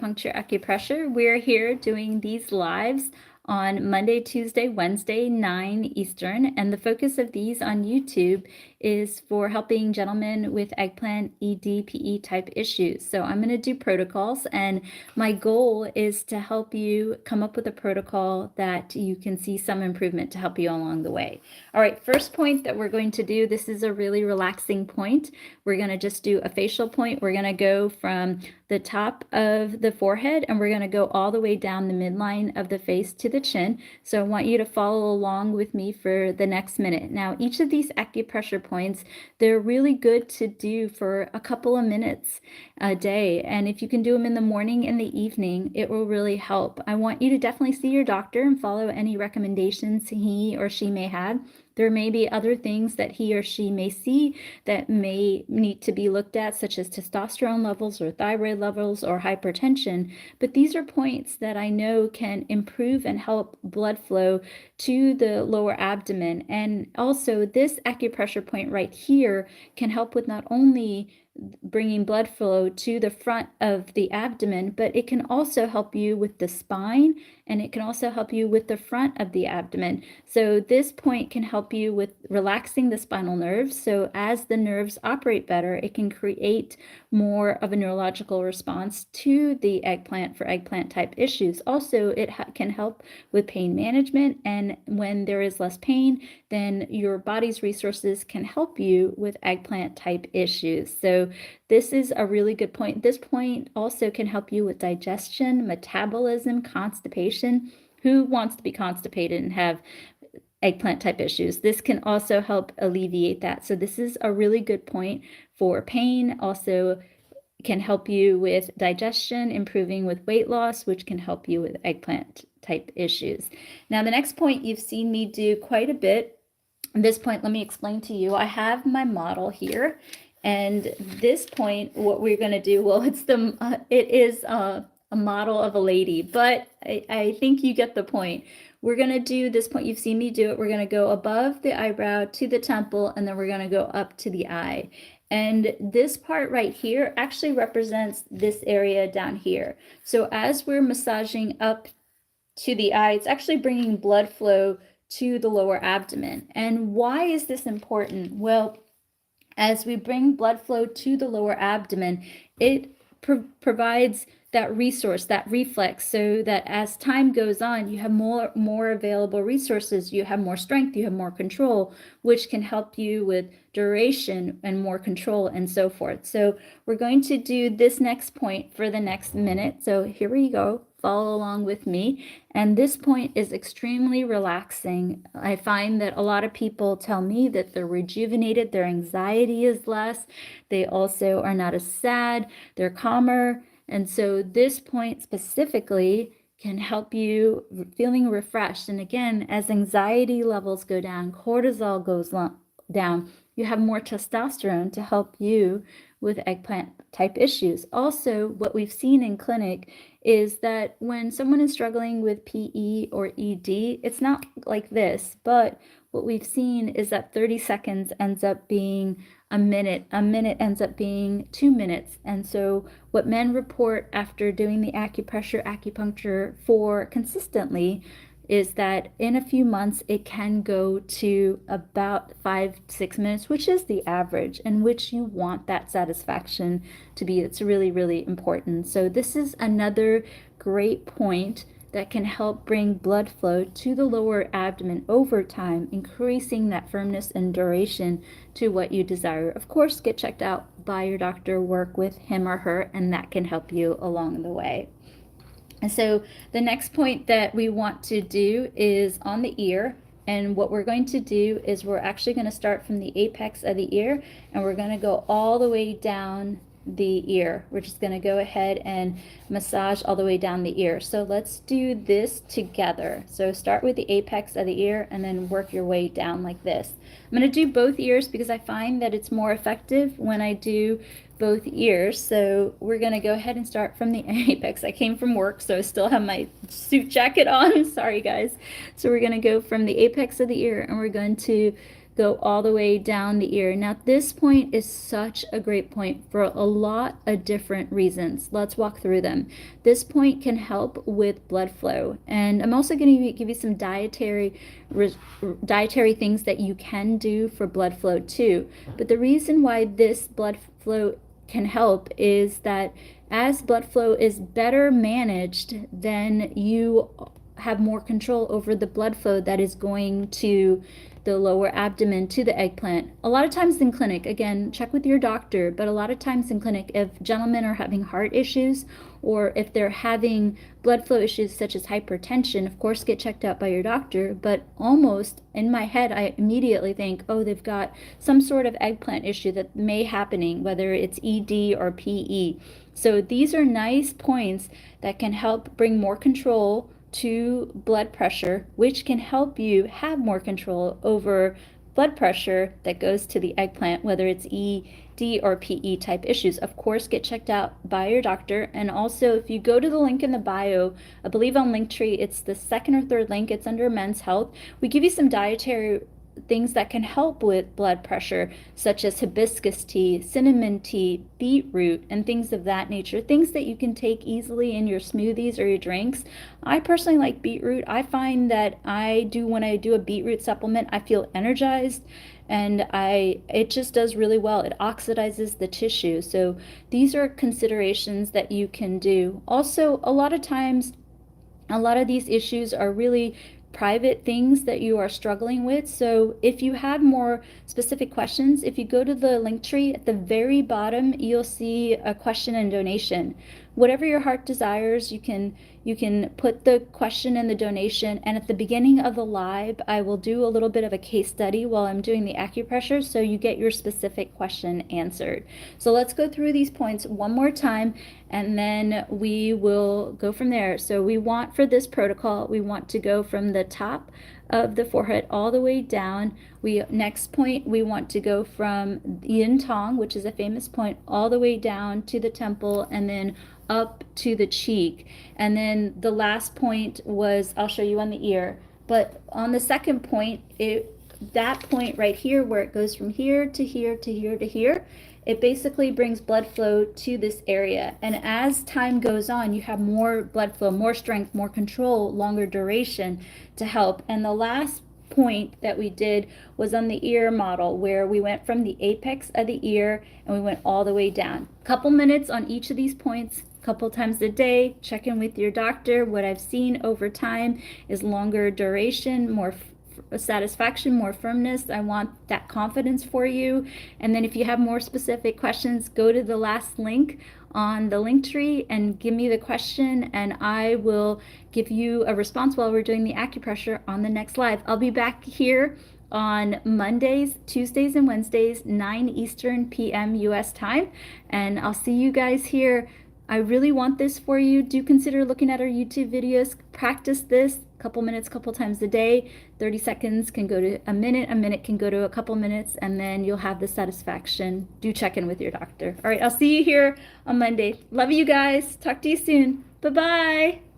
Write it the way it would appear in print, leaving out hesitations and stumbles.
Acupuncture, Acupressure. We're here doing these lives on Monday, Tuesday, Wednesday, 9 Eastern, and the focus of these on YouTube is for helping gentlemen with eggplant ED/PE type issues. So I'm going to do protocols, and my goal is to help you come up with a protocol that you can see some improvement to help you along the way. All right, first point that we're going to do, this is a really relaxing point. We're going to just do a facial point. We're going to go from the top of the forehead, and we're going to go all the way down the midline of the face to the chin. So I want you to follow along with me for the next minute. Now, each of these acupressure points, they're really good to do for a couple of minutes a day. And if you can do them in the morning and the evening, it will really help. I want you to definitely see your doctor and follow any recommendations he or she may have. There may be other things that he or she may see that may need to be looked at, such as testosterone levels or thyroid levels or hypertension. But these are points that I know can improve and help blood flow to the lower abdomen. And also this acupressure point right here can help with not only bringing blood flow to the front of the abdomen, but it can also help you with the spine, and it can also help you with the front of the abdomen. So this point can help you with relaxing the spinal nerves. So as the nerves operate better, it can create more of a neurological response to the eggplant for eggplant type issues. Also, it can help with pain management, and when there is less pain, then your body's resources can help you with eggplant type issues. So this is a really good point. This point also can help you with digestion, metabolism, constipation. Who wants to be constipated and have eggplant type issues? This can also help alleviate that. So this is a really good point for pain. Also can help you with digestion, improving with weight loss, which can help you with eggplant type issues. Now, the next point you've seen me do quite a bit. At this point, let me explain to you. I have my model here, and this point, what we're going to do, well, it is a model of a lady, but I think you get the point. We're going to do this point. You've seen me do it. We're going to go above the eyebrow to the temple, and then we're going to go up to the eye. And this part right here actually represents this area down here. So as we're massaging up to the eye, it's actually bringing blood flow to the lower abdomen. And why is this important? Well, as we bring blood flow to the lower abdomen, it provides that resource, that reflex, so that as time goes on, you have more available resources, you have more strength, you have more control, which can help you with duration and more control and so forth. So we're going to do this next point for the next minute. So here we go. Follow along with me. And this point is extremely relaxing. I find that a lot of people tell me that they're rejuvenated, their anxiety is less, they also are not as sad, they're calmer. And so this point specifically can help you feeling refreshed. And again, as anxiety levels go down, cortisol goes down, you have more testosterone to help you with eggplant type issues. Also, what we've seen in clinic is that when someone is struggling with PE or ED, it's not like this, but what we've seen is that 30 seconds ends up being a minute ends up being 2 minutes. And so what men report after doing the acupuncture for consistently is that in a few months, it can go to about 5-6 minutes, which is the average, and which you want that satisfaction to be. It's really, really important. So this is another great point that can help bring blood flow to the lower abdomen over time, increasing that firmness and duration to what you desire. Of course, get checked out by your doctor, work with him or her, and that can help you along the way. And so the next point that we want to do is on the ear. And what we're going to do is we're actually going to start from the apex of the ear, and we're going to go all the way down the ear. We're just going to go ahead and massage all the way down the ear. So let's do this together. So start with the apex of the ear and then work your way down like this. I'm going to do both ears because I find that it's more effective when I do both ears. So we're going to go ahead and start from the apex. I came from work, so I still have my suit jacket on. Sorry, guys. So we're going to go from the apex of the ear, and we're going to go all the way down the ear. Now, this point is such a great point for a lot of different reasons. Let's walk through them. This point can help with blood flow, and I'm also going to give you some dietary things that you can do for blood flow too. But the reason why this blood flow can help is that as blood flow is better managed, then you have more control over the blood flow that is going to the lower abdomen to the eggplant. A lot of times in clinic, again, check with your doctor, but a lot of times in clinic, if gentlemen are having heart issues or if they're having blood flow issues such as hypertension, of course, get checked out by your doctor. But almost in my head, I immediately think, oh, they've got some sort of eggplant issue that may happening, whether it's ED or PE. So these are nice points that can help bring more control to blood pressure, which can help you have more control over blood pressure that goes to the eggplant, whether it's ED or PE type issues. Of course, get checked out by your doctor. And also, if you go to the link in the bio, I believe on Linktree, it's the second or third link, it's under Men's Health. We give you some dietary things that can help with blood pressure, such as hibiscus tea, cinnamon tea, beetroot, and things of that nature. Things that you can take easily in your smoothies or your drinks. I personally like beetroot. I find that when I do a beetroot supplement, I feel energized, and it just does really well. It oxidizes the tissue. So these are considerations that you can do. Also, a lot of times, a lot of these issues are really private things that you are struggling with. So if you have more specific questions, if you go to the link tree at the very bottom, you'll see a question and donation. Whatever your heart desires, you can put the question and the donation, and at the beginning of the live, I will do a little bit of a case study while I'm doing the acupressure, so you get your specific question answered. So let's go through these points one more time, and then we will go from there. So we want, for this protocol, we want to go from the top of the forehead all the way down. Next point, we want to go from yin tong, which is a famous point, all the way down to the temple, and then up to the cheek. And then the last point was, I'll show you on the ear, but on the second point, that point right here where it goes from here to here to here to here, it basically brings blood flow to this area. And as time goes on, you have more blood flow, more strength, more control, longer duration to help. And the last point that we did was on the ear model, where we went from the apex of the ear and we went all the way down. Couple minutes on each of these points, couple times a day. Check in with your doctor. What I've seen over time is longer duration, more satisfaction, more firmness. I want that confidence for you. And then if you have more specific questions, go to the last link on the link tree and give me the question, and I will give you a response while we're doing the acupressure on the next live. I'll be back here on Mondays, Tuesdays, and Wednesdays, 9 Eastern PM US time, and I'll see you guys here. I really want this for you. Do consider looking at our YouTube videos. Practice this couple minutes, couple times a day. 30 seconds can go to a minute can go to a couple minutes, and then you'll have the satisfaction. Do check in with your doctor. All right, I'll see you here on Monday. Love you guys. Talk to you soon. Bye-bye.